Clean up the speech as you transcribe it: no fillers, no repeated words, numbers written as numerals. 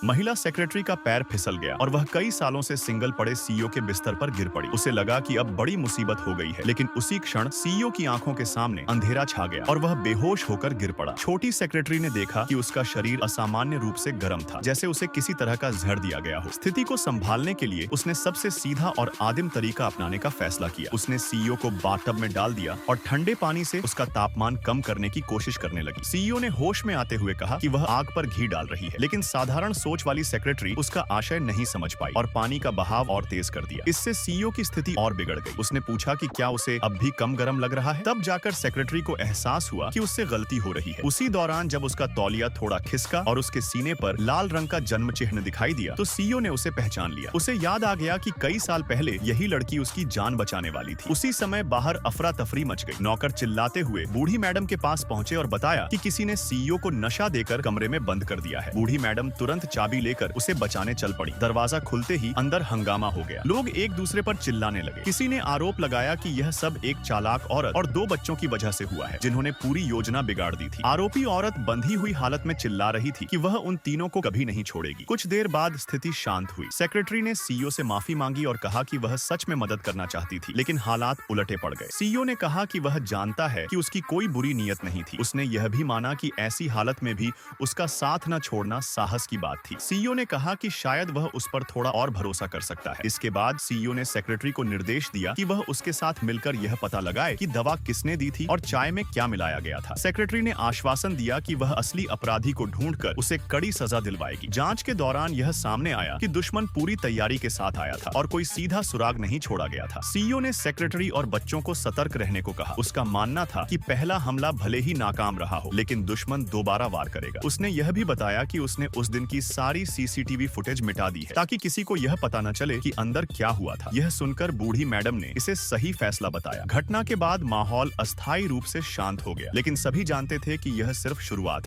महिला सेक्रेटरी का पैर फिसल गया और वह कई सालों से सिंगल पड़े सीईओ के बिस्तर पर गिर पड़ी। उसे लगा कि अब बड़ी मुसीबत हो गई है, लेकिन उसी क्षण सीईओ की आंखों के सामने अंधेरा छा गया और वह बेहोश होकर गिर पड़ा। छोटी सेक्रेटरी ने देखा कि उसका शरीर असामान्य रूप से गर्म था, जैसे उसे किसी तरह का जहर दिया गया हो। स्थिति को संभालने के लिए उसने सबसे सीधा और आदिम तरीका अपनाने का फैसला किया। उसने सीईओ को बाथटब में डाल दिया और ठंडे पानी से उसका तापमान कम करने की कोशिश करने लगी। सीईओ ने होश में आते हुए कहा कि वह आग पर घी डाल रही है, लेकिन साधारण सोच वाली सेक्रेटरी उसका आशय नहीं समझ पाई और पानी का बहाव और तेज कर दिया। इससे सीईओ की स्थिति और बिगड़ गई। उसने पूछा कि क्या उसे अब भी कम गर्म लग रहा है। तब जाकर सेक्रेटरी को एहसास हुआ कि उससे गलती हो रही है। उसी दौरान जब उसका तौलिया थोड़ा खिसका और उसके सीने पर लाल रंग का जन्म चिन्ह दिखाई दिया तो सीईओ ने उसे पहचान लिया। उसे याद आ गया कि कई साल पहले यही लड़की उसकी जान बचाने वाली थी। उसी समय बाहर अफरा तफरी मच गई। नौकर चिल्लाते हुए बूढ़ी मैडम के पास पहुंचे और बताया कि किसी ने सीईओ को नशा देकर कमरे में बंद कर दिया है। बूढ़ी मैडम तुरंत चाबी लेकर उसे बचाने चल पड़ी। दरवाजा खुलते ही अंदर हंगामा हो गया। लोग एक दूसरे पर चिल्लाने लगे। किसी ने आरोप लगाया कि यह सब एक चालाक औरत और 2 बच्चों की वजह से हुआ है, जिन्होंने पूरी योजना बिगाड़ दी थी। आरोपी औरत बंधी हुई हालत में चिल्ला रही थी कि वह उन तीनों को कभी नहीं छोड़ेगी। कुछ देर बाद स्थिति शांत हुई। सेक्रेटरी ने सीईओ से माफी मांगी और कहा कि वह सच में मदद करना चाहती थी, लेकिन हालात उलटे पड़ गए। सीईओ ने कहा कि वह जानता है कि उसकी कोई बुरी नीयत नहीं थी। उसने यह भी माना कि ऐसी हालत में भी उसका साथ न छोड़ना साहस की बात थी। सीईओ ने कहा कि शायद वह उस पर थोड़ा और भरोसा कर सकता है। इसके बाद सीईओ ने सेक्रेटरी को निर्देश दिया कि वह उसके साथ मिलकर यह पता लगाए कि दवा किसने दी थी और चाय में क्या मिलाया गया था। सेक्रेटरी ने आश्वासन दिया कि वह असली अपराधी को ढूंढकर उसे कड़ी सजा दिलवाएगी। जांच के दौरान यह सामने आया कि दुश्मन पूरी तैयारी के साथ आया था और कोई सीधा सुराग नहीं छोड़ा गया था। सीईओ ने सेक्रेटरी और बच्चों को सतर्क रहने को कहा। उसका मानना था कि पहला हमला भले ही नाकाम रहा हो, लेकिन दुश्मन दोबारा वार करेगा। उसने यह भी बताया कि उसने उस दिन की सारी सीसीटीवी फुटेज मिटा दी है, ताकि किसी को यह पता न चले कि अंदर क्या हुआ था। यह सुनकर बूढ़ी मैडम ने इसे सही फैसला बताया। घटना के बाद माहौल अस्थायी रूप से शांत हो गया, लेकिन सभी जानते थे कि यह सिर्फ शुरुआत